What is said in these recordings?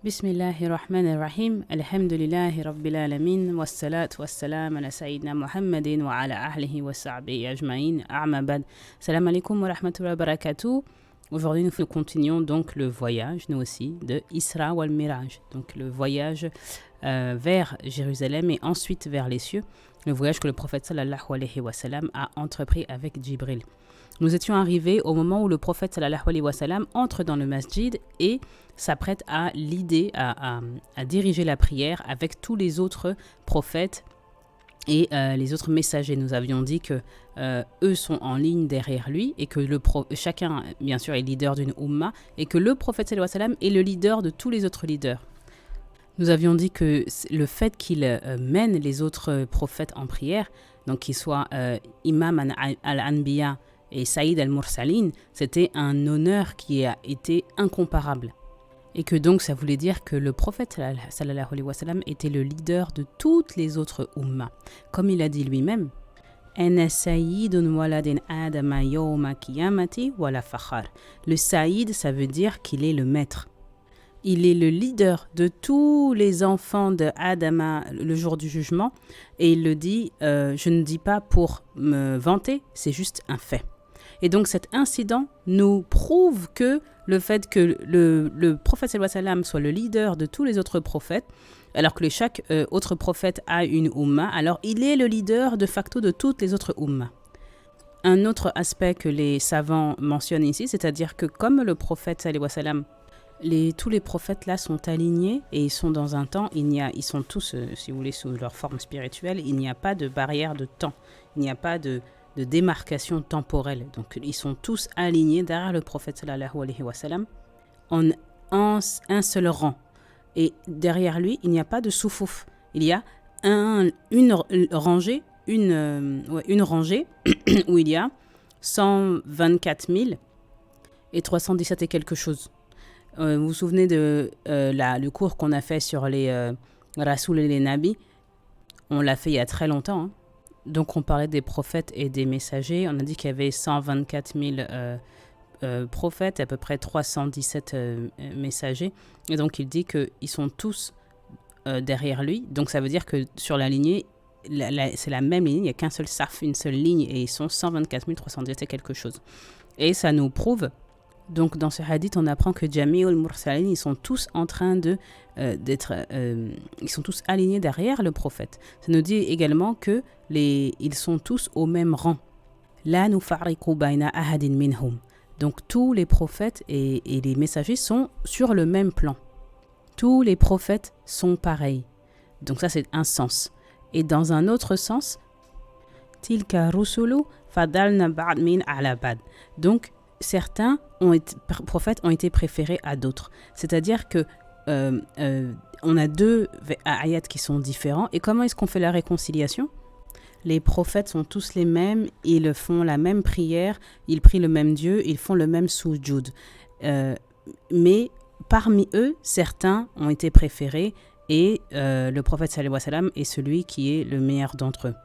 Bismillahir Rahmanir Rahim. Alhamdulillahi Rabbil Alamin. Wassalatu wassalam ala Sayyidina Muhammadin wa ala ahlihi wa sahbihi ajma'in. A'ma bad. Salam alaikum wa rahmatullahi wa barakatuh. Aujourd'hui, nous continuons donc le voyage, nous aussi, de Isra wal Miraj. Donc le voyage vers Jérusalem et ensuite vers les cieux. Le voyage que le prophète sallallahu alayhi wa sallam a entrepris avec Jibril. Nous étions arrivés au moment où le prophète sallallahu alayhi wa sallam entre dans le masjid et s'apprête à l'idée, à diriger la prière avec tous les autres prophètes et les autres messagers. Nous avions dit que eux sont en ligne derrière lui et que chacun, bien sûr, est leader d'une umma et que le prophète sallallahu alayhi wa sallam est le leader de tous les autres leaders. Nous avions dit que le fait qu'il mène les autres prophètes en prière, donc qu'il soit imam al-anbiya et Saïd al-Mursalin, c'était un honneur qui a été incomparable. Et que donc ça voulait dire que le prophète sallallahu alayhi wa sallam était le leader de toutes les autres ummas. Comme il a dit lui-même, le Saïd, ça veut dire qu'il est le maître. Il est le leader de tous les enfants de Adama le jour du jugement. Et il le dit, je ne dis pas pour me vanter, c'est juste un fait. Et donc cet incident nous prouve que le fait que le prophète sallallahu alayhi wa sallam soit le leader de tous les autres prophètes, alors que chaque autre prophète a une umma, alors il est le leader de facto de toutes les autres ummas. Un autre aspect que les savants mentionnent ici, c'est-à-dire que comme le prophète sallallahu alayhi wa sallam, tous les prophètes là sont alignés et ils sont dans un temps, ils sont tous, si vous voulez, sous leur forme spirituelle, il n'y a pas de barrière de temps, il n'y a pas de démarcation temporelle. Donc ils sont tous alignés derrière le prophète sallallahu alayhi wa sallam en un seul rang. Et derrière lui, il n'y a pas de soufouf. Il y a une rangée où il y a 124 317 et quelque chose. Vous vous souvenez de le cours qu'on a fait sur les Rasoul et les Nabis? On l'a fait il y a très longtemps, hein. Donc on parlait des prophètes et des messagers. On a dit qu'il y avait 124 000 prophètes et à peu près 317 messagers. Et donc il dit qu'ils sont tous derrière lui. Donc ça veut dire que sur la lignée, c'est la même ligne. Il n'y a qu'un seul saf, une seule ligne. Et ils sont 124 317 et quelque chose. Et ça nous prouve, donc dans ce hadith, on apprend que Jami'ul Mursalin, ils sont tous en train ils sont tous alignés derrière le prophète. Ça nous dit également que ils sont tous au même rang. La nufarriqu bayna ahadin minhum. Donc tous les prophètes et les messagers sont sur le même plan. Tous les prophètes sont pareils. Donc ça c'est un sens. Et dans un autre sens, tilka rusulu fadalna ba'd min ala ba'd. Donc certains prophètes ont été préférés à d'autres. C'est-à-dire que on a deux ayats qui sont différents. Et comment est-ce qu'on fait la réconciliation? Les prophètes sont tous les mêmes, ils font la même prière, ils prient le même Dieu, ils font le même soujud. Mais parmi eux, certains ont été préférés et le prophète sallallahu alayhi wa sallam est celui qui est le meilleur d'entre eux.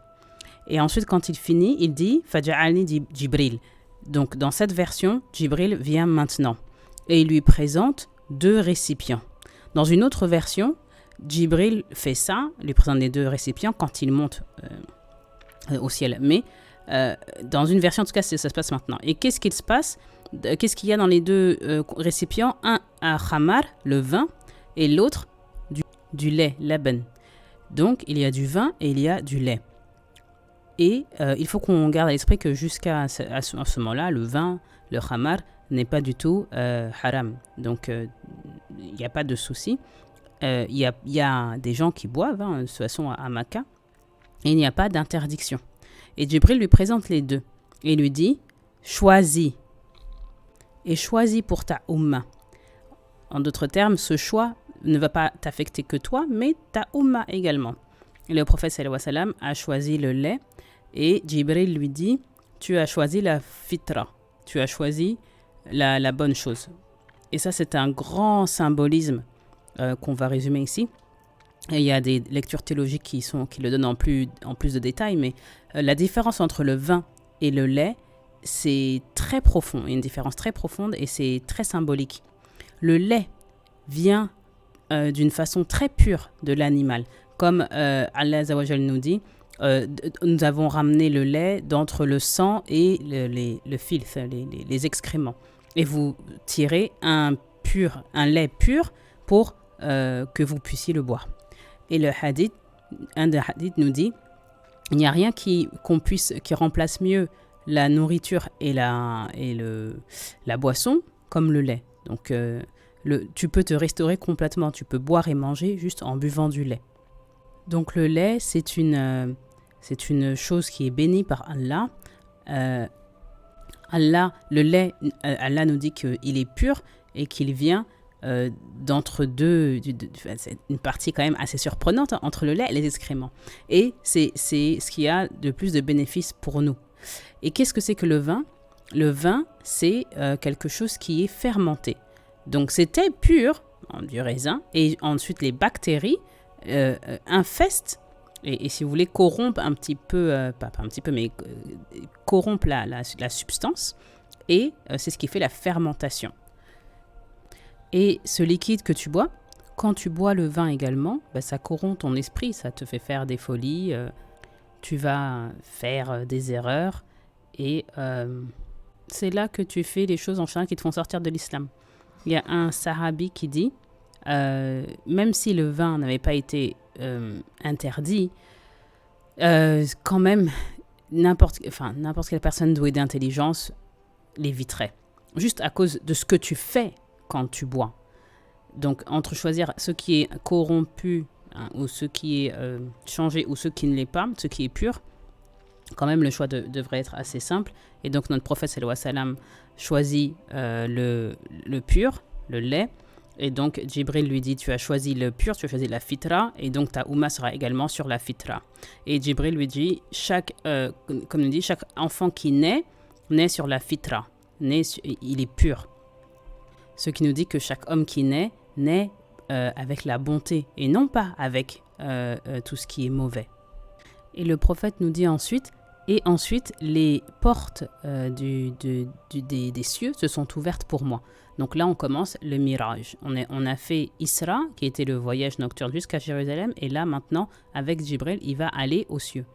Et ensuite, quand il finit, il dit « Faja'alni Jibril ». Donc, dans cette version, Jibril vient maintenant et il lui présente deux récipients. Dans une autre version, Jibril fait ça, lui présente les deux récipients quand il monte au ciel. Mais dans une version, en tout cas, ça se passe maintenant. Et qu'est-ce qu'il se passe? Qu'est-ce qu'il y a dans les deux récipients? Un khamar, le vin, et l'autre du lait, laban. Donc, il y a du vin et il y a du lait. Et il faut qu'on garde à l'esprit que jusqu'à ce moment-là, le vin, le khamar, n'est pas du tout haram. Donc, il n'y a pas de souci. Il y a des gens qui boivent, de toute façon, à Makkah, et il n'y a pas d'interdiction. Et Jibril lui présente les deux. Et lui dit, choisis. Et choisis pour ta umma. En d'autres termes, ce choix ne va pas t'affecter que toi, mais ta umma également. Et le prophète sallallahu alayhi wa sallam a choisi le lait. Et Jibril lui dit, tu as choisi la fitra, tu as choisi la bonne chose. Et ça, c'est un grand symbolisme qu'on va résumer ici. Et il y a des lectures théologiques qui le donnent en plus de détails, mais la différence entre le vin et le lait, c'est très profond. Il y a une différence très profonde et c'est très symbolique. Le lait vient d'une façon très pure de l'animal. Comme Allah Azza wa Jal nous dit, nous avons ramené le lait d'entre le sang et le filth, les excréments. Et vous tirez un lait pur pour que vous puissiez le boire. Et un des hadiths nous dit, il n'y a rien qui remplace mieux la nourriture et la boisson comme le lait. Donc, tu peux te restaurer complètement. Tu peux boire et manger juste en buvant du lait. Donc, le lait, c'est une chose qui est bénie par Allah. Le lait, Allah nous dit qu'il est pur et qu'il vient d'entre deux. C'est une partie quand même assez surprenante entre le lait et les excréments. Et c'est ce qui a de plus de bénéfices pour nous. Et qu'est-ce que c'est que le vin ? Le vin, c'est quelque chose qui est fermenté. Donc, c'était pur, du raisin, et ensuite les bactéries infestent, et si vous voulez, corrompent un petit peu, pas un petit peu, mais corrompent la substance, et c'est ce qui fait la fermentation. Et ce liquide que tu bois, quand tu bois le vin également, ça corrompt ton esprit, ça te fait faire des folies, tu vas faire des erreurs, et c'est là que tu fais les choses en général qui te font sortir de l'islam. Il y a un sahabi qui dit, même si le vin n'avait pas été interdit, quand même, n'importe quelle personne douée d'intelligence l'éviterait. Juste à cause de ce que tu fais quand tu bois. Donc, entre choisir ce qui est corrompu, ou ce qui est changé, ou ce qui ne l'est pas, ce qui est pur, quand même, le choix devrait être assez simple. Et donc, notre prophète, sallallahu alayhi wa sallam, choisit le pur, le lait. Et donc, Jibril lui dit, tu as choisi le pur, tu as choisi la fitra. Et donc, ta Oumma sera également sur la fitra. Et Jibril lui dit, comme il dit, chaque enfant qui naît sur la fitra. Il est pur. Ce qui nous dit que chaque homme qui naît avec la bonté. Et non pas avec tout ce qui est mauvais. Et le prophète nous dit ensuite, les portes des cieux se sont ouvertes pour moi. Donc là, on commence le mirage. On a fait Isra, qui était le voyage nocturne jusqu'à Jérusalem. Et là, maintenant, avec Jibril, il va aller aux cieux.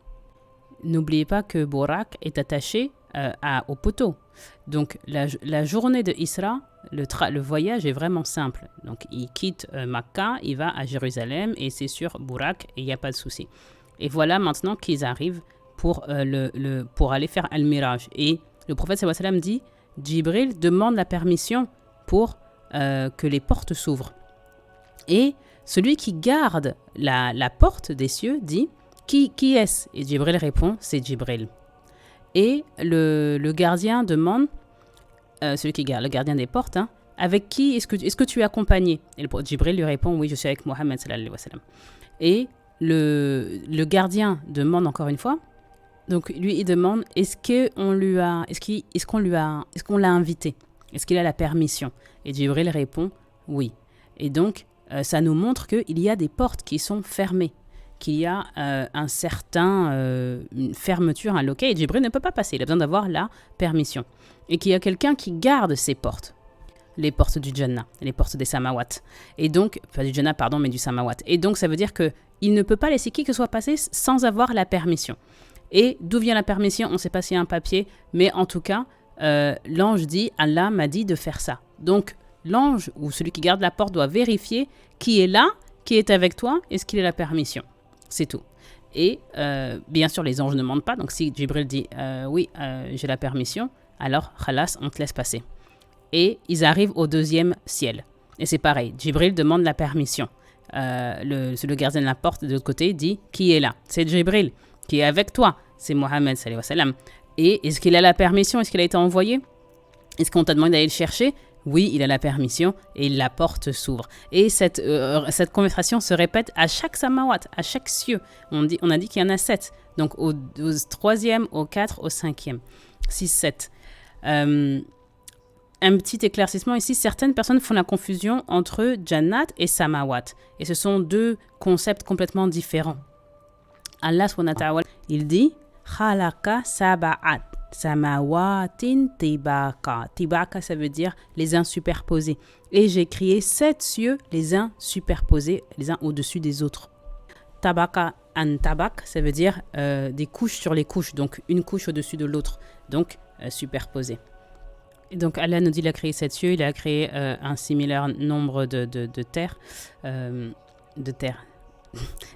N'oubliez pas que Borak est attaché au poteau. Donc, la journée de Isra, le voyage est vraiment simple. Donc, il quitte Makkah, il va à Jérusalem et c'est sur Borak et il n'y a pas de souci. Et voilà maintenant qu'ils arrivent pour aller faire Al-Miraj. Et le prophète sallallahu alayhi wa sallam dit, Jibril demande la permission pour que les portes s'ouvrent. Et celui qui garde la porte des cieux dit, qui est-ce ? Et Jibril répond, c'est Jibril. Et le gardien demande, le gardien des portes, avec qui est-ce que tu es accompagné ? Et Jibril lui répond, oui, je suis avec Mohammed sallallahu alayhi wa sallam. Et le gardien demande encore une fois, donc lui il demande, est-ce qu'on l'a invité ? Est-ce qu'il a la permission ? Et Jibril répond, oui. Et donc, ça nous montre qu'il y a des portes qui sont fermées, qu'il y a une fermeture, un loquet, et Jibril ne peut pas passer, il a besoin d'avoir la permission. Et qu'il y a quelqu'un qui garde ces portes, les portes du Jannah, les portes des Samawat. Et donc, pas du Jannah, pardon, mais du Samawat. Et donc, ça veut dire qu'il ne peut pas laisser qui que ce soit passer sans avoir la permission. Et d'où vient la permission ? On ne sait pas s'il y a un papier, mais en tout cas, l'ange dit, Allah m'a dit de faire ça. Donc, l'ange ou celui qui garde la porte doit vérifier qui est là, qui est avec toi, est-ce qu'il a la permission ? C'est tout. Et bien sûr, les anges ne mentent pas. Donc, si Jibril dit, oui, j'ai la permission, alors, khalas, on te laisse passer. Et ils arrivent au deuxième ciel. Et c'est pareil, Jibril demande la permission. Le gardien de la porte de l'autre côté dit, qui est là ? C'est Jibril. Qui est avec toi ? C'est Mohammed sallallahu alayhi wa sallam. Et est-ce qu'il a la permission ? Est-ce qu'il a été envoyé ? Est-ce qu'on t'a demandé d'aller le chercher ? Oui, il a la permission et la porte s'ouvre. Et cette conversation se répète à chaque samawat, à chaque cieux. On a dit qu'il y en a 7. Donc au 3e, au 4, au 5e. 6, 7. Un petit éclaircissement ici. Certaines personnes font la confusion entre Jannat et Samawat. Et ce sont deux concepts complètement différents. Allah subhanahu wa ta'ala, il dit « Khalaqa saba'at » Samawatin tibaka. Tibaka, ça veut dire les uns superposés. Et j'ai créé 7 cieux, les uns superposés, les uns au-dessus des autres. Tabaka an tabak, ça veut dire des couches sur les couches, donc une couche au-dessus de l'autre, donc superposée. Et donc Allah nous dit qu'il a créé 7 cieux, il a créé un similaire nombre de terres.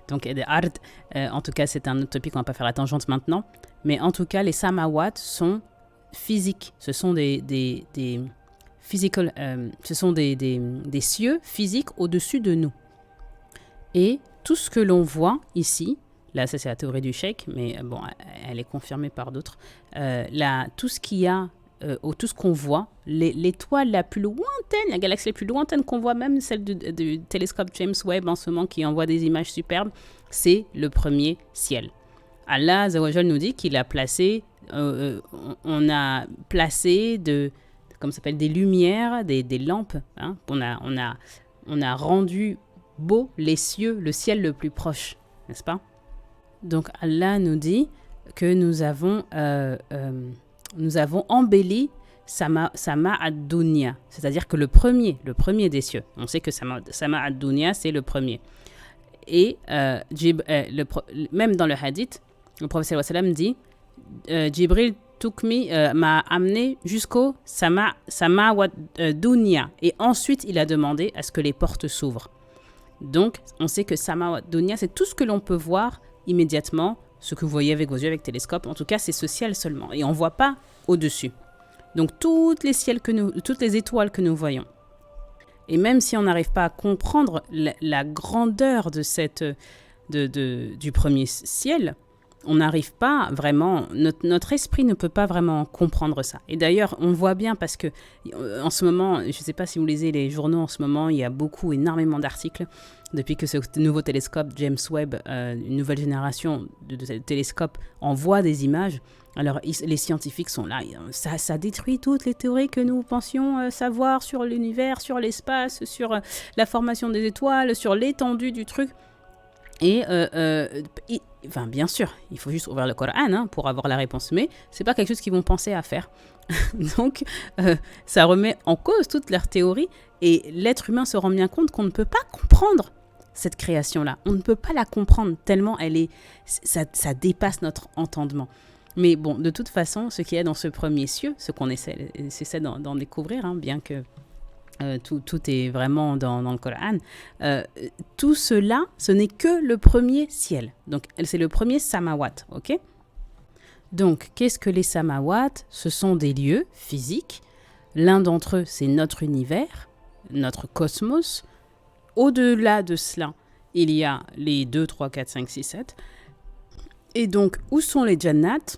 Donc des ard, en tout cas c'est un autre topic, on va pas faire la tangente maintenant. Mais en tout cas les samawat sont physiques, ce sont des physical, ce sont des cieux physiques au-dessus de nous. Et tout ce que l'on voit ici, là ça c'est la théorie du cheikh, mais bon elle est confirmée par d'autres, là, tout ce qu'il y a, tout ce qu'on voit, l'étoile la plus lointaine, la galaxie la plus lointaine qu'on voit, même celle du télescope James Webb en ce moment qui envoie des images superbes, c'est le premier ciel. Allah Azawajal nous dit qu'il a placé, on a placé comme ça s'appelle, des lumières, des lampes, hein, on a rendu beau les cieux, le ciel le plus proche, n'est-ce pas? Donc Allah nous dit que nous avons embelli Sama ad-Dunya, c'est-à-dire que le premier des cieux. On sait que Sama ad-Dunya, c'est le premier. Et même dans le hadith, le prophète sallam dit Jibril m'a amené jusqu'au Sama ad-Dunya. Et ensuite, il a demandé à ce que les portes s'ouvrent. Donc, on sait que Sama ad-Dunya, c'est tout ce que l'on peut voir immédiatement, ce que vous voyez avec vos yeux, avec télescope. En tout cas, c'est ce ciel seulement. Et on ne voit pas au-dessus. Donc, toutes les étoiles que nous voyons. Et même si on n'arrive pas à comprendre la grandeur du premier ciel, on n'arrive pas vraiment, notre esprit ne peut pas vraiment comprendre ça. Et d'ailleurs, on voit bien parce que en ce moment, je ne sais pas si vous lisez les journaux en ce moment, il y a énormément d'articles depuis que ce nouveau télescope James Webb, une nouvelle génération de télescopes, envoie des images. Alors, les scientifiques sont là, ça détruit toutes les théories que nous pensions savoir sur l'univers, sur l'espace, sur la formation des étoiles, sur l'étendue du truc. Et enfin, bien sûr, il faut juste ouvrir le Coran pour avoir la réponse, mais c'est pas quelque chose qu'ils vont penser à faire. Donc, ça remet en cause toute leur théorie et l'être humain se rend bien compte qu'on ne peut pas comprendre cette création-là. On ne peut pas la comprendre tellement ça dépasse notre entendement. Mais bon, de toute façon, ce qu'il y a dans ce premier cieux, ce qu'on essaie d'en découvrir, bien que tout est vraiment dans le Coran. Tout cela, ce n'est que le premier ciel. Donc, c'est le premier samawat, ok? Donc, qu'est-ce que les samawat? Ce sont des lieux physiques. L'un d'entre eux, c'est notre univers, notre cosmos. Au-delà de cela, il y a les 2, 3, 4, 5, 6, 7. Et donc, où sont les jannat?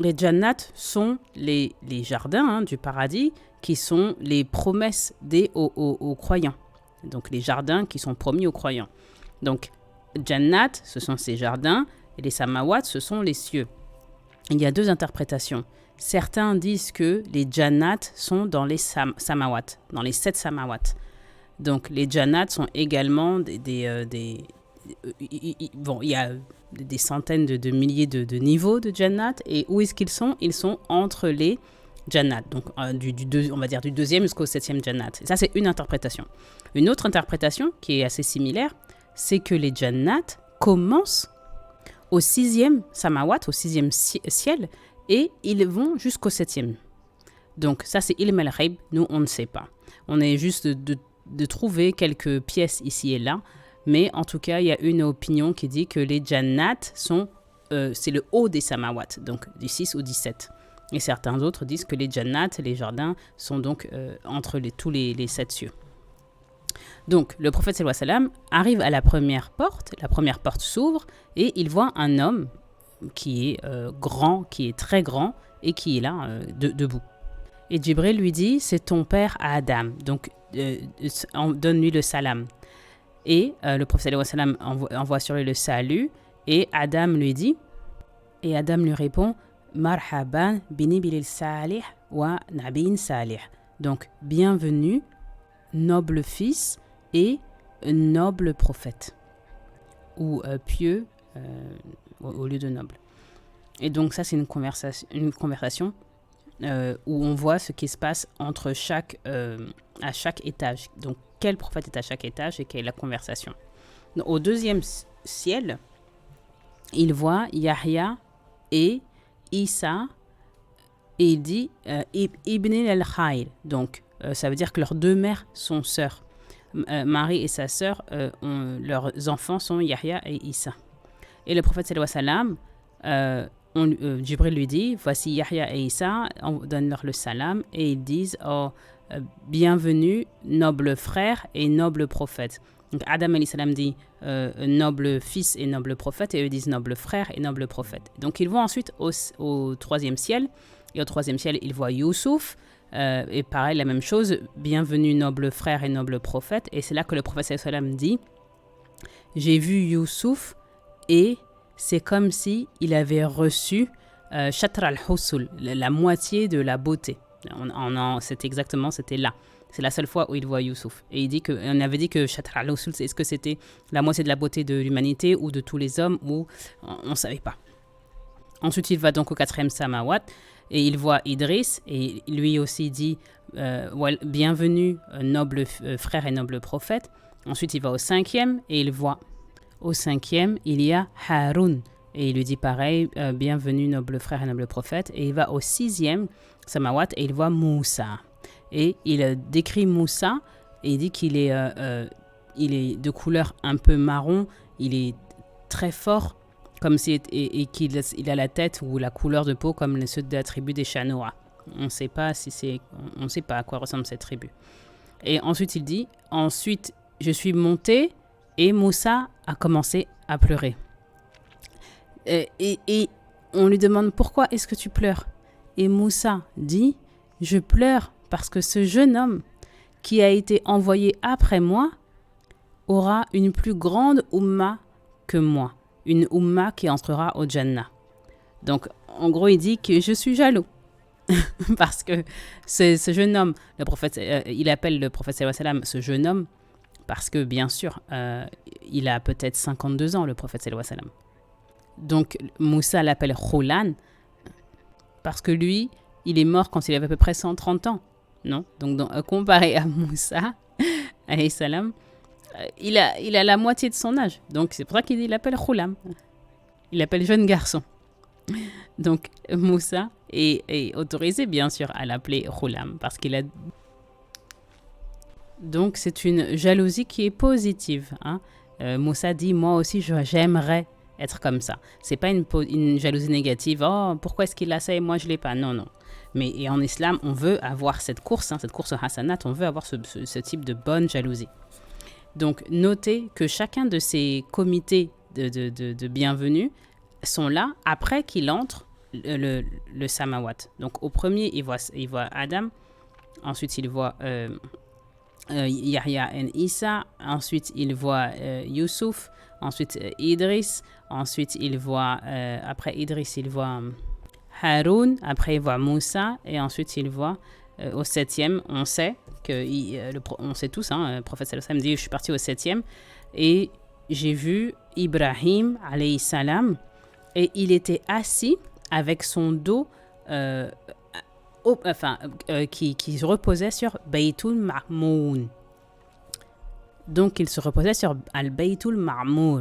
Les jannat sont les jardins du paradis, qui sont les promesses aux croyants. Donc, les jardins qui sont promis aux croyants. Donc, Jannat, ce sont ces jardins, et les Samawat, ce sont les cieux. Il y a 2 interprétations. Certains disent que les Jannat sont dans les Samawat, dans les 7 Samawat. Donc, les Jannat sont également bon, il y a des centaines de milliers de niveaux de Jannat. Et où est-ce qu'ils sont? Ils sont entre les Jannat, donc on va dire du 2e jusqu'au 7e Jannat. Et ça, c'est une interprétation. Une autre interprétation, qui est assez similaire, c'est que les Jannat commencent au 6e Samawat, au 6e ciel, et ils vont jusqu'au 7e. Donc ça, c'est Ilm al-Ghaib, nous, on ne sait pas. On est juste de trouver quelques pièces ici et là, mais en tout cas, il y a une opinion qui dit que les Jannat c'est le haut des Samawat, donc du 6 au 17. Et certains autres disent que les Jannat, les jardins, sont donc entre tous les 7 cieux. Donc, le prophète sallallahu alayhi wa sallam arrive à la première porte s'ouvre et il voit un homme qui est grand, qui est très grand et qui est là, debout. Et Jibril lui dit, c'est ton père Adam, donc donne-lui le salam. Et le prophète sallallahu alayhi wa sallam envoie sur lui le salut et Adam lui répond, Marhaban binibil salih wa nabin salih. Donc, bienvenue, noble fils et noble prophète. Ou pieux au lieu de noble. Et donc ça, c'est une conversation où on voit ce qui se passe entre à chaque étage. Donc quel prophète est à chaque étage et quelle est la conversation. Donc, au deuxième ciel, il voit Yahya et Isa et il dit Ibn al-Khail. Donc ça veut dire que leurs deux mères sont sœurs. Marie et sa sœur, leurs enfants sont Yahya et Isa. Et le prophète sallallahu alayhi wa sallam, Jibril lui dit, voici Yahya et Isa, on donne-leur le salam et ils disent, oh, bienvenue, noble frère et noble prophète. Donc Adam alayhi salam dit, noble fils et noble prophète, et eux disent noble frère et noble prophète. Donc ils vont ensuite au troisième ciel, et au troisième ciel, ils voient Youssouf, et pareil, la même chose, bienvenue, noble frère et noble prophète. Et c'est là que le prophète sallallahu alayhi wa sallam dit, j'ai vu Youssouf, et c'est comme si il avait reçu Shatr al-Husul, la moitié de la beauté. C'était là. C'est la seule fois où il voit Youssouf. Et il dit on avait dit que Shatr al-Husul, est-ce que c'était la moitié de la beauté de l'humanité ou de tous les hommes, ou on ne savait pas. Ensuite, il va donc au 4e Samawat et il voit Idriss et lui aussi dit bienvenue, noble frère et noble prophète. Ensuite, il va au 5e et il voit au 5e, il y a Haroun. Et il lui dit pareil, bienvenue noble frère et noble prophète. Et il va au 6e Samawat et il voit Moussa. Et il décrit Moussa et il dit qu'il est, il est de couleur un peu marron, il est très fort, comme si, et qu'il a la tête ou la couleur de peau comme ceux de la tribu des Chanoa. On ne sait pas à quoi ressemble cette tribu. Et ensuite il dit, ensuite je suis monté et Moussa a commencé à pleurer. Et on lui demande, pourquoi est-ce que tu pleures? Et Moussa dit, je pleure parce que ce jeune homme qui a été envoyé après moi aura une plus grande umma que moi. Une umma qui entrera au Jannah. Donc, en gros, il dit que je suis jaloux. Parce que ce jeune homme, le prophète, il appelle le prophète sallallahu alayhi wa sallam ce jeune homme parce que, bien sûr, il a peut-être 52 ans, le prophète sallallahu alayhi wa sallam. Donc, Moussa l'appelle Khoulan parce que lui, il est mort quand il avait à peu près 130 ans. Non? Donc, comparé à Moussa, alayhi salam, il a la moitié de son âge. Donc, c'est pour ça qu'il l'appelle Khoulam. Il l'appelle jeune garçon. Donc, Moussa est autorisé, bien sûr, à l'appeler Khoulam parce qu'il a... Donc, c'est une jalousie qui est positive. Hein? Moussa dit, moi aussi, j'aimerais être comme ça. C'est pas une jalousie négative. Oh, pourquoi est-ce qu'il a ça et moi, je l'ai pas? Non, non. Mais et en islam, on veut avoir cette course Hassanat, on veut avoir ce type de bonne jalousie. Donc, notez que chacun de ces comités de bienvenue sont là après qu'il entre le Samawat. Donc, au premier, il voit Adam. Ensuite, il voit Yahya et Isa. Ensuite, il voit Youssouf. Ensuite, Idriss. Ensuite, il voit... après Idriss, il voit Haroun. Après, il voit Moussa. Et ensuite, il voit... au 7e, on sait on sait tous, hein, le prophète sallallahu alayhi wa sallam dit, je suis parti au 7e et j'ai vu Ibrahim alayhi salam et il était assis avec son dos qui se reposait sur Baytul Ma'moun. Donc il se reposait sur Al-Baytul Ma'mour.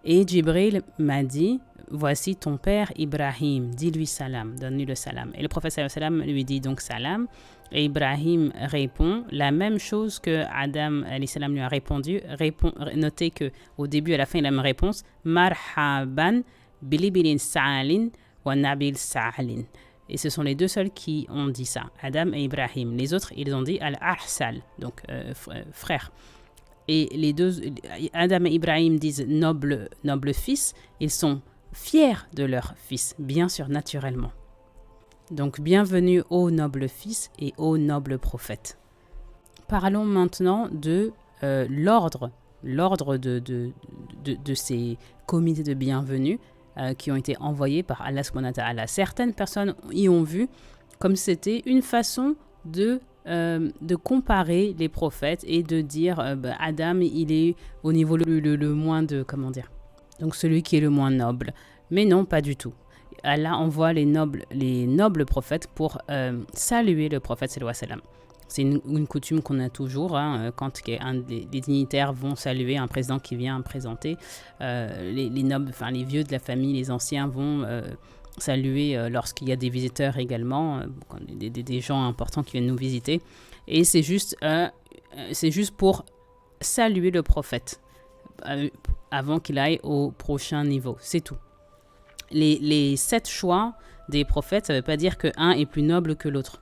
Et Jibril m'a dit, voici ton père Ibrahim, dis-lui salam, donne-lui le salam. Et le prophète sallallahu alayhi wa sallam lui dit donc salam. Et Ibrahim répond la même chose que Adam alayhi salam lui a répondu. Notez qu'au début et à la fin, il a la même réponse. Marhaban bilibilin sa'alin wa nabil sa'alin. Et ce sont les deux seuls qui ont dit ça, Adam et Ibrahim. Les autres, ils ont dit al-ahsal, donc frère. Et les deux, Adam et Ibrahim disent noble fils. Ils sont fiers de leur fils, bien sûr, naturellement. Donc, bienvenue ô noble fils et ô noble prophète. Parlons maintenant de l'ordre de ces comités de bienvenue qui ont été envoyés par Allah subhanahu wa ta'ala. Certaines personnes y ont vu comme c'était une façon de comparer les prophètes et de dire Adam, il est au niveau le moins de, comment dire, donc celui qui est le moins noble. Mais non, pas du tout. Allah envoie les nobles prophètes pour saluer le prophète sallallahu alayhi wa sallam. C'est une coutume qu'on a toujours, quand les dignitaires vont saluer un président qui vient présenter. Les nobles, enfin les vieux de la famille, les anciens vont saluer lorsqu'il y a des visiteurs également, des gens importants qui viennent nous visiter. Et c'est juste pour saluer le prophète avant qu'il aille au prochain niveau. C'est tout. Les 7 choix des prophètes, ça ne veut pas dire qu'un est plus noble que l'autre.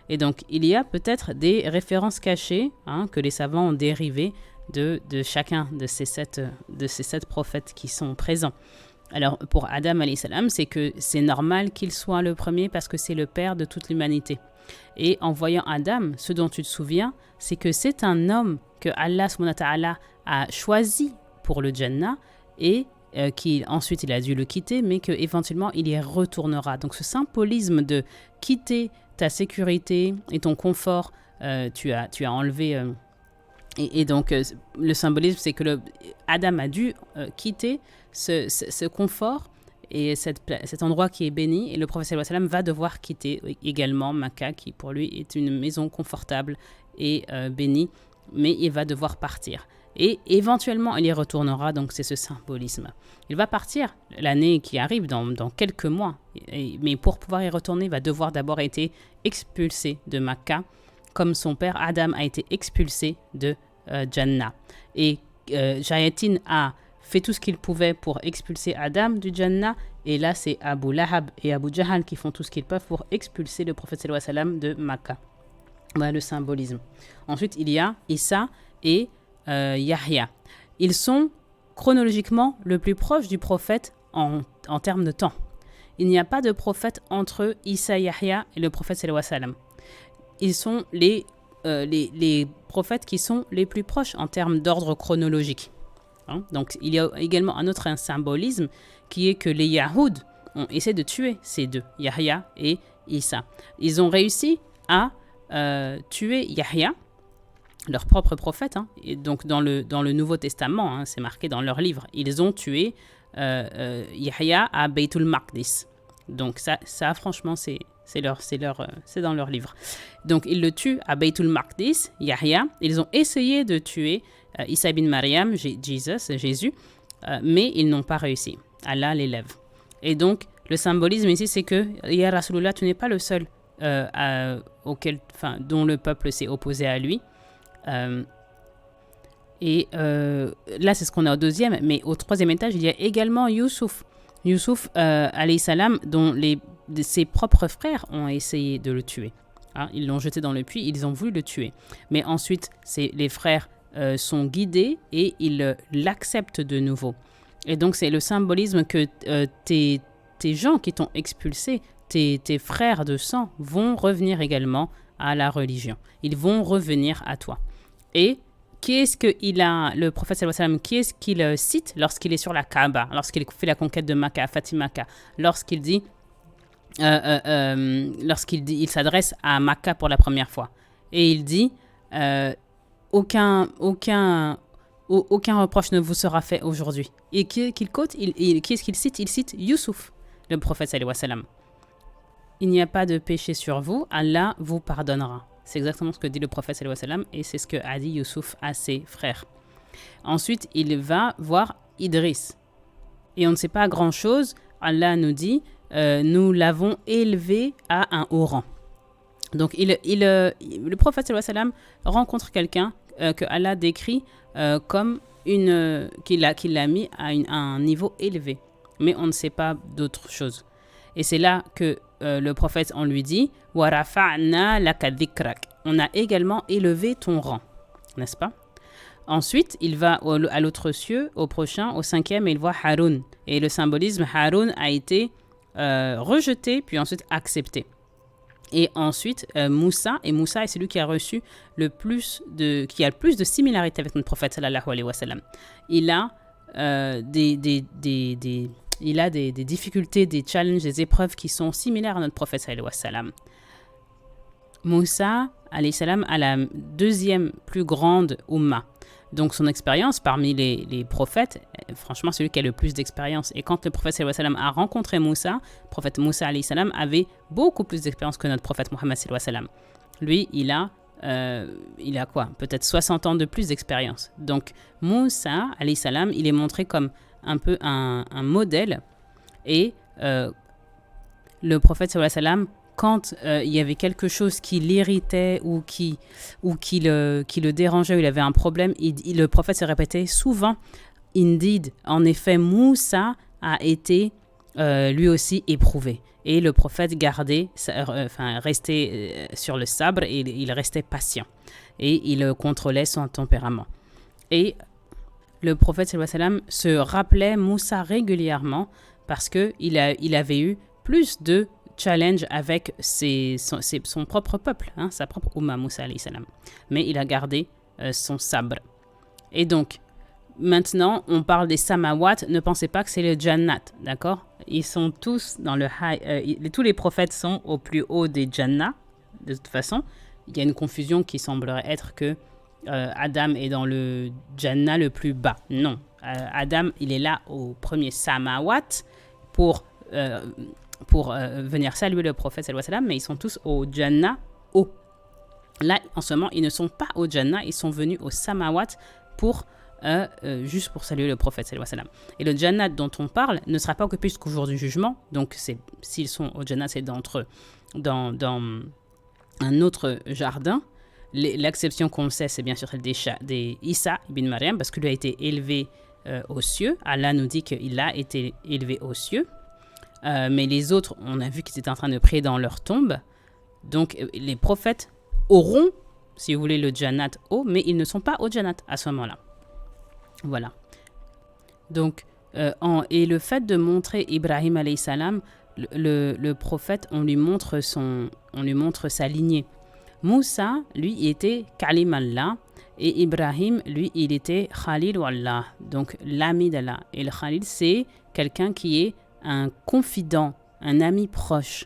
Et donc, il y a peut-être des références cachées que les savants ont dérivées de chacun de ces sept prophètes qui sont présents. Alors, pour Adam alayhi salam, c'est que c'est normal qu'il soit le premier parce que c'est le père de toute l'humanité. Et en voyant Adam, ce dont tu te souviens, c'est que c'est un homme que Allah subhanahu wa ta'ala a choisi pour le Jannah et ensuite il a dû le quitter, mais qu'éventuellement il y retournera. Donc ce symbolisme de quitter ta sécurité et ton confort, tu as enlevé... Et donc le symbolisme, c'est que Adam a dû quitter ce confort et cet endroit qui est béni, et le prophète sallallahu alayhi wa sallam va devoir quitter également Makkah, qui pour lui est une maison confortable et bénie, mais il va devoir partir. Et éventuellement, il y retournera, donc c'est ce symbolisme. Il va partir l'année qui arrive, dans quelques mois, mais pour pouvoir y retourner, il va devoir d'abord être expulsé de Makkah, comme son père Adam a été expulsé de Jannah. Et Shayatin a fait tout ce qu'il pouvait pour expulser Adam du Jannah, et là c'est Abu Lahab et Abu Jahal qui font tout ce qu'ils peuvent pour expulser le prophète sallallahu alayhi wa sallam de Makkah. Voilà le symbolisme. Ensuite, il y a Isa et Yahya. Ils sont chronologiquement le plus proche du prophète en termes de temps. Il n'y a pas de prophète entre Isa et Yahya et le prophète sallallahu alayhi wa sallam. Ils sont les prophètes qui sont les plus proches en termes d'ordre chronologique. Donc, il y a également un autre symbolisme qui est que les Yahoud ont essayé de tuer ces deux, Yahya et Isa. Ils ont réussi à tuer Yahya, leur propre prophète, et donc dans le Nouveau Testament, c'est marqué dans leur livre, ils ont tué Yahya à Baytul Maqdis. Donc ça franchement, c'est dans leur livre. Donc ils le tuent à Baytul Maqdis, Yahya. Ils ont essayé de tuer Isa bin Maryam, Jésus, mais ils n'ont pas réussi. Allah l'élève. Et donc le symbolisme ici, c'est que Ya Rasulullah, tu n'es pas le seul dont le peuple s'est opposé à lui. Là, c'est ce qu'on a au deuxième, mais au troisième étage, il y a également Youssouf. Youssouf, alayhi salam, dont ses propres frères ont essayé de le tuer. Ils l'ont jeté dans le puits, ils ont voulu le tuer. Mais ensuite, les frères sont guidés et ils l'acceptent de nouveau. Et donc, c'est le symbolisme que tes gens qui t'ont expulsé, tes frères de sang, vont revenir également à la religion. Ils vont revenir à toi. Et le prophète sallallahu alayhi wa sallam, qui est-ce qu'il cite lorsqu'il est sur la Kaaba, lorsqu'il fait la conquête de Makkah, à Fatimaka, lorsqu'il s'adresse à Makkah pour la première fois. Et il dit, aucun reproche ne vous sera fait aujourd'hui. Et qui est-ce qu'il cite? Il cite Youssouf, le prophète sallallahu alayhi wa sallam. Il n'y a pas de péché sur vous, Allah vous pardonnera. C'est exactement ce que dit le prophète sallallahu alayhi wa sallam, et c'est ce que a dit Youssouf à ses frères. Ensuite, il va voir Idriss. Et on ne sait pas grand-chose. Allah nous dit, nous l'avons élevé à un haut rang. Donc, le prophète sallallahu alayhi wa sallam rencontre quelqu'un que Allah décrit comme qu'il l'a mis à un niveau élevé. Mais on ne sait pas d'autre chose. Et c'est là que le prophète, on lui dit « Wa rafa'na laka dhikrak » On a également élevé ton rang, n'est-ce pas? Ensuite, il va à l'autre cieux, au prochain, au cinquième, et il voit Haroun. Et le symbolisme, Haroun a été rejeté, puis ensuite accepté. Et ensuite, Moussa est celui qui a reçu qui a le plus de similarité avec notre prophète sallallahu alayhi wa sallam. Il a des difficultés, des challenges, des épreuves qui sont similaires à notre prophète sallallahu alayhi wa sallam. Moussa alayhi salam a la deuxième plus grande Ummah. Donc son expérience parmi les prophètes franchement, celui qui a le plus d'expérience. Et quand le prophète sallallahu alayhi wa sallam a rencontré Moussa, le prophète Moussa alayhi salam avait beaucoup plus d'expérience que notre prophète Mohammed sallallahu alayhi wa sallam. Lui, il a quoi? Peut-être 60 ans de plus d'expérience. Donc, Moussa alayhi salam, il est montré comme un peu un modèle. Et le prophète sallallahu alayhi wa sallam, quand il y avait quelque chose qui l'irritait ou qui le dérangeait, ou il avait un problème, le prophète se répétait souvent « Indeed », en effet, Moussa a été lui aussi éprouvé. Et le prophète restait sur le sabre et il restait patient. Et il contrôlait son tempérament. Et le prophète sallallahu alayhi wa sallam se rappelait Moussa régulièrement parce qu'il avait eu plus de challenge avec son propre peuple, sa propre Ummah, Moussa alayhi salam. Mais il a gardé son sabre. Et donc, maintenant, on parle des samawat. Ne pensez pas que c'est le Jannat, d'accord? Ils sont tous dans le high. Tous les prophètes sont au plus haut des Jannah. De toute façon, il y a une confusion qui semblerait être que Adam est dans le Jannah le plus bas. Non. Adam, il est là au premier samawat pour venir saluer le prophète sallallahu alayhi wa sallam, mais ils sont tous au Jannah haut. Là, en ce moment, ils ne sont pas au Jannah, ils sont venus au samawat juste pour saluer le prophète sallallahu alayhi wa sallam. Et le Jannat dont on parle ne sera pas occupé jusqu'au jour du jugement. Donc, s'ils sont au Jannat, c'est dans un autre jardin. L'exception qu'on sait, c'est bien sûr celle des Isa ibn Maryam, parce qu'il a été élevé aux cieux. Allah nous dit qu'il a été élevé aux cieux. Mais les autres, on a vu qu'ils étaient en train de prier dans leur tombe. Donc, les prophètes auront, si vous voulez, le Jannat haut, mais ils ne sont pas au Jannat à ce moment-là. Voilà. Donc, et le fait de montrer Ibrahim alayhi salam, le prophète, on lui montre sa lignée. Moussa, lui, il était Kalim Allah, et Ibrahim, lui, il était Khalil Allah, donc l'ami d'Allah. Et le Khalil, c'est quelqu'un qui est un confident, un ami proche.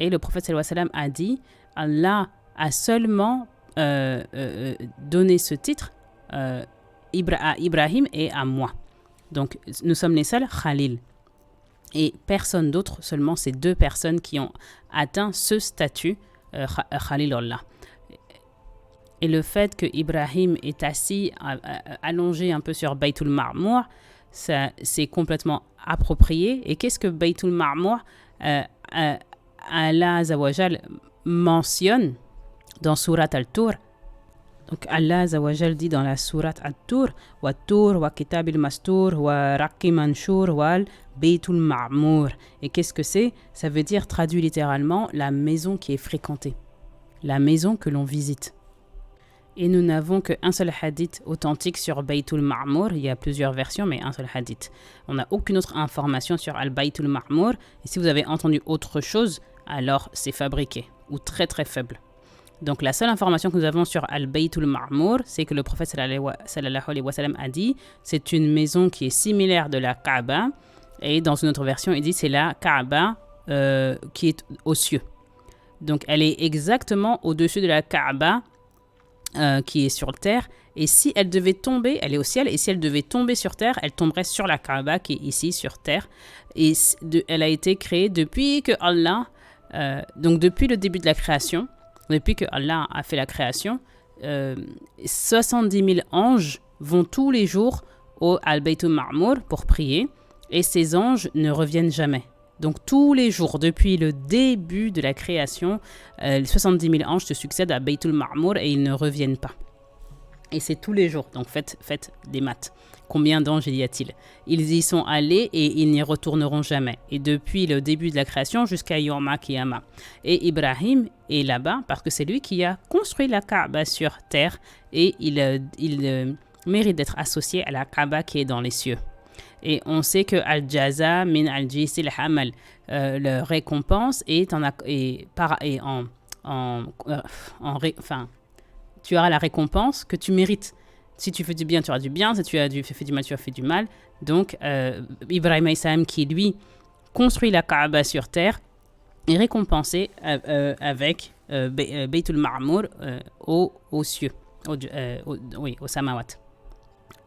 Et le prophète sallallahu alayhi wa sallam a dit, Allah a seulement donné ce titre à Ibrahim et à moi. Donc, nous sommes les seuls Khalil. Et personne d'autre, seulement ces deux personnes qui ont atteint ce statut Khalil Allah. Et le fait que Ibrahim est assis, allongé un peu sur Baytul Ma'mour, ça, c'est complètement approprié. Et qu'est-ce que Baytul Ma'mour Allah Azza wa Jal mentionne dans Surat Al-Tur? Donc Allah Azza wa Jal dit dans la Surat Al-Tur, wa Tur wa Kitabil Mastur wa Raqi Manshur wal Baytul Ma'mour. Et qu'est-ce que c'est? Ça veut dire, traduit littéralement, la maison qui est fréquentée, la maison que l'on visite. Et nous n'avons qu'un seul hadith authentique sur Baytul Ma'mour. Il y a plusieurs versions, mais un seul hadith. On n'a aucune autre information sur Al-Baytul Ma'mour. Et si vous avez entendu autre chose, alors c'est fabriqué ou très très faible. Donc la seule information que nous avons sur Al-Baytul Ma'mour, c'est que le prophète sallallahu alayhi wa sallam a dit c'est une maison qui est similaire de la Kaaba. Et dans une autre version, il dit c'est la Kaaba qui est aux cieux. Donc elle est exactement au-dessus de la Kaaba qui est sur terre, et si elle devait tomber, elle est au ciel, et si elle devait tomber sur terre, elle tomberait sur la Kaaba qui est ici sur terre, et elle a été créée depuis que Allah, donc depuis le début de la création, depuis que Allah a fait la création, 70 000 anges vont tous les jours au Al-Baytul Ma'mour pour prier, et ces anges ne reviennent jamais. Donc tous les jours, depuis le début de la création, les 70 000 anges se succèdent à Baytul Ma'mour et ils ne reviennent pas. Et c'est tous les jours, donc faites des maths. Combien d'anges y a-t-il? Ils y sont allés et ils n'y retourneront jamais. Et depuis le début de la création jusqu'à Yom Kiyama. Et Ibrahim est là-bas parce que c'est lui qui a construit la Kaaba sur terre et il mérite d'être associé à la Kaaba qui est dans les cieux. Et on sait que Al-Jaza min al-Jisil Hamal, la récompense est tu auras la récompense que tu mérites. Si tu fais du bien, tu auras du bien. Si tu as fait du mal, tu as fait du mal. Donc, Ibrahim Issaam, qui lui construit la Kaaba sur terre, est récompensé avec Baytul Ma'mour aux cieux, au samawat.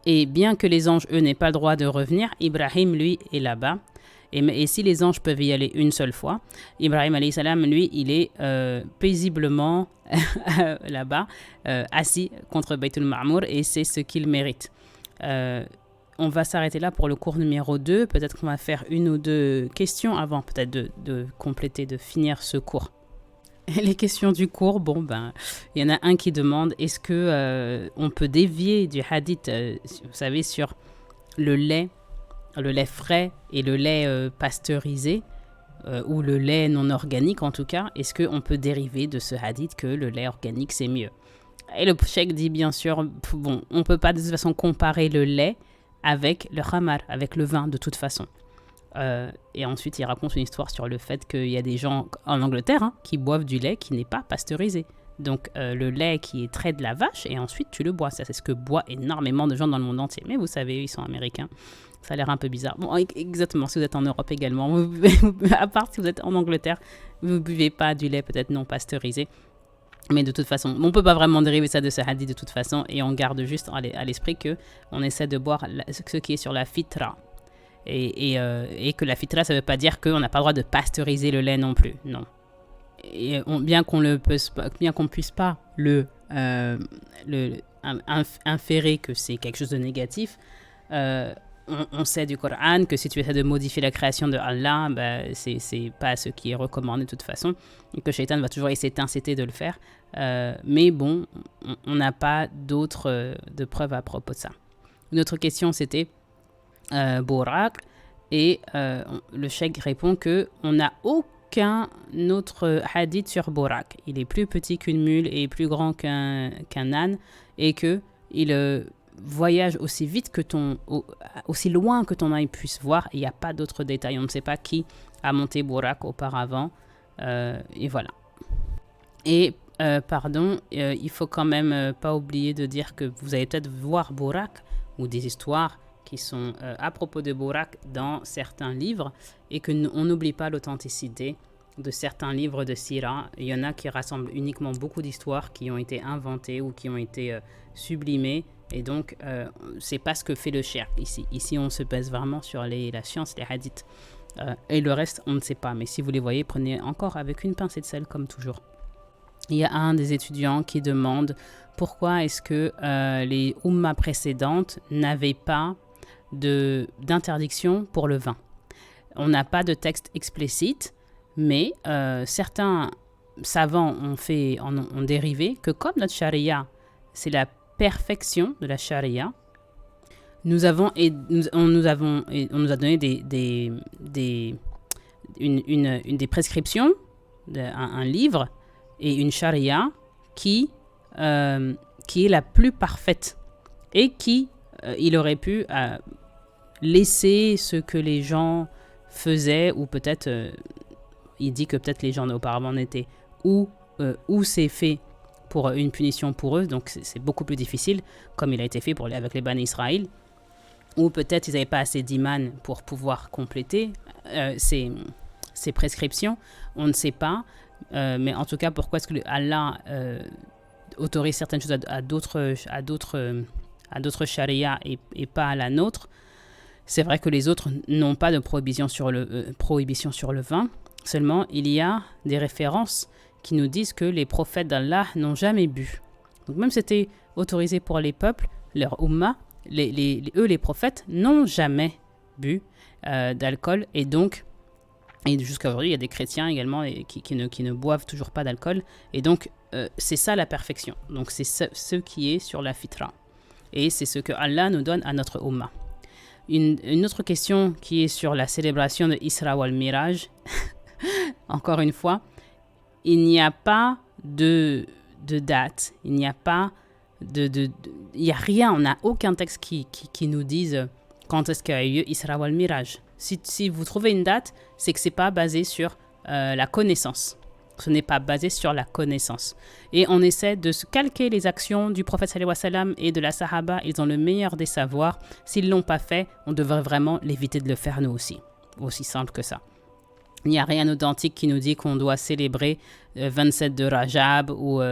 Et bien que les anges, eux, n'aient pas le droit de revenir, Ibrahim, lui, est là-bas. Et si les anges peuvent y aller une seule fois, Ibrahim, alayhi salam, lui, il est paisiblement là-bas, assis contre Baytul Ma'mour, et c'est ce qu'il mérite. On va s'arrêter là pour le cours numéro 2. Peut-être qu'on va faire une ou deux questions avant peut-être de compléter, de finir ce cours. Et les questions du cours, il y en a un qui demande, est-ce que on peut dévier du hadith, vous savez, sur le lait frais et le lait pasteurisé, ou le lait non organique en tout cas, est-ce qu'on peut dériver de ce hadith que le lait organique c'est mieux? Et le cheikh dit bien sûr, on ne peut pas de toute façon comparer le lait avec le khamar, avec le vin de toute façon. Et ensuite il raconte une histoire sur le fait qu'il y a des gens en Angleterre qui boivent du lait qui n'est pas pasteurisé. Donc le lait qui est trait de la vache et ensuite tu le bois. Ça c'est ce que boivent énormément de gens dans le monde entier. Mais vous savez, ils sont américains. Ça a l'air un peu bizarre. Bon, exactement, si vous êtes en Europe également, à part si vous êtes en Angleterre, vous ne buvez pas du lait peut-être non pasteurisé. Mais de toute façon, on ne peut pas vraiment dériver ça de ce hadith de toute façon. Et on garde juste à l'esprit qu'on essaie de boire ce qui est sur la fitra. Et que la fitra, ça ne veut pas dire qu'on n'a pas le droit de pasteuriser le lait non plus. Non. Et bien qu'on ne puisse pas inférer que c'est quelque chose de négatif, on sait du Coran que si tu essaies de modifier la création de Allah, c'est pas ce qui est recommandé de toute façon, et que Shaitan va toujours essayer t'inciter de le faire. Mais bon, on n'a pas d'autres de preuves à propos de ça. Une autre question, c'était Borak, et le cheikh répond qu'on n'a aucun autre hadith sur Borak. Il est plus petit qu'une mule et plus grand qu'un âne, et qu'il voyage aussi vite aussi loin que ton œil puisse voir. Il n'y a pas d'autres détails. On ne sait pas qui a monté Borak auparavant. Et voilà. Et il faut quand même pas oublier de dire que vous allez peut-être voir Borak ou des histoires qui sont à propos de Borak dans certains livres, et qu'on n'oublie pas l'authenticité de certains livres de Sira. Il y en a qui rassemblent uniquement beaucoup d'histoires qui ont été inventées ou qui ont été sublimées. Et donc, c'est pas ce que fait le shirk ici. Ici, on se base vraiment sur la science, les hadiths. Et le reste, on ne sait pas. Mais si vous les voyez, prenez encore avec une pincée de sel, comme toujours. Il y a un des étudiants qui demande pourquoi est-ce que les ummas précédentes n'avaient pas d'interdiction pour le vin. On n'a pas de texte explicite, mais certains savants ont dérivé que comme notre charia, c'est la perfection de la charia, on nous a donné des prescriptions, un livre et une charia qui est la plus parfaite, et il aurait pu laisser ce que les gens faisaient, ou peut-être il dit que peut-être les gens auparavant n'étaient, ou c'est fait pour une punition pour eux, donc c'est beaucoup plus difficile, comme il a été fait avec les Bani Israël, ou peut-être ils n'avaient pas assez d'iman pour pouvoir compléter ces prescriptions, on ne sait pas, mais en tout cas, pourquoi est-ce que Allah autorise certaines choses à d'autres charia et pas à la nôtre? C'est vrai que les autres n'ont pas de prohibition sur le vin, seulement il y a des références qui nous disent que les prophètes d'Allah n'ont jamais bu. Donc même si c'était autorisé pour les peuples, leur umma, les prophètes n'ont jamais bu d'alcool, et jusqu'à aujourd'hui, il y a des chrétiens également qui ne boivent toujours pas d'alcool, et donc c'est ça la perfection. Donc c'est ce qui est sur la fitra, et c'est ce que Allah nous donne à notre umma. Une autre question qui est sur la célébration de Isra wal Miraj. Encore une fois, il n'y a pas de date, il n'y a pas il n'y a rien, on n'a aucun texte qui nous dise quand est-ce qu'a eu lieu Isra wal Miraj. Si vous trouvez une date, c'est que ce n'est pas basé sur la connaissance. Ce n'est pas basé sur la connaissance. Et on essaie de se calquer les actions du prophète sallallahu alayhi wa sallam et de la sahaba. Ils ont le meilleur des savoirs. S'ils ne l'ont pas fait, on devrait vraiment l'éviter de le faire nous aussi. Aussi simple que ça. Il n'y a rien d'authentique qui nous dit qu'on doit célébrer 27 de Rajab ou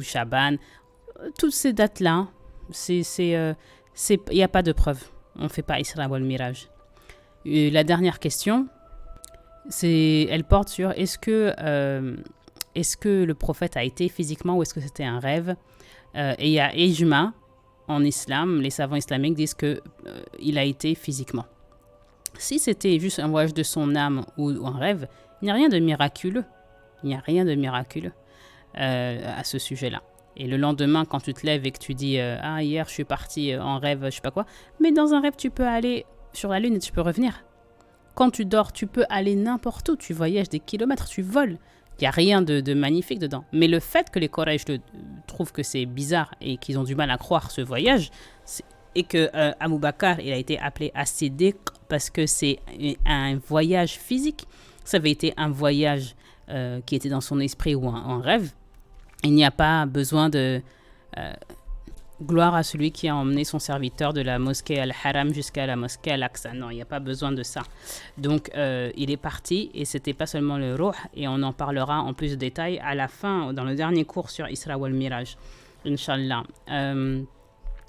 Shaban. Toutes ces dates-là, Il n'y a pas de preuve. On ne fait pas Isra wal Miraj. La dernière question, elle porte sur est-ce que le prophète a été physiquement ou est-ce que c'était un rêve. Et il y a Ijma en islam, les savants islamiques disent qu'il a été physiquement. Si c'était juste un voyage de son âme ou un rêve, il n'y a rien de miraculeux. Il n'y a rien de miraculeux à ce sujet-là. Et le lendemain, quand tu te lèves et que tu dis hier je suis parti en rêve, je sais pas quoi, mais dans un rêve tu peux aller sur la lune et tu peux revenir. Quand tu dors, tu peux aller n'importe où, tu voyages des kilomètres, tu voles. Il n'y a rien de magnifique dedans. Mais le fait que les Quraysh trouvent que c'est bizarre et qu'ils ont du mal à croire ce voyage, et que Abu Bakr il a été appelé As-Siddiq parce que c'est un voyage physique, ça avait été un voyage qui était dans son esprit ou un rêve, il n'y a pas besoin de gloire à celui qui a emmené son serviteur de la mosquée Al-Haram jusqu'à la mosquée Al-Aqsa. Non, il n'y a pas besoin de ça. Donc, il est parti et c'était pas seulement le Ruh, et on en parlera en plus de détails à la fin, dans le dernier cours sur Isra wal Miraj, Inch'Allah.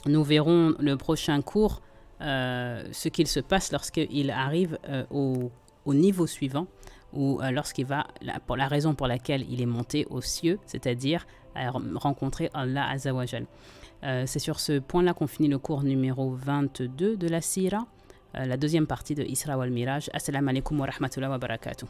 Nous verrons le prochain cours, ce qu'il se passe lorsqu'il arrive au niveau suivant, ou lorsqu'il va, pour la raison pour laquelle il est monté aux cieux, c'est-à-dire rencontrer Allah Azza wa Jal. C'est sur ce point-là qu'on finit le cours numéro 22 de la Sira, la deuxième partie de Isra wal Miraj. Assalamu alaikum wa rahmatullahi wa barakatuh.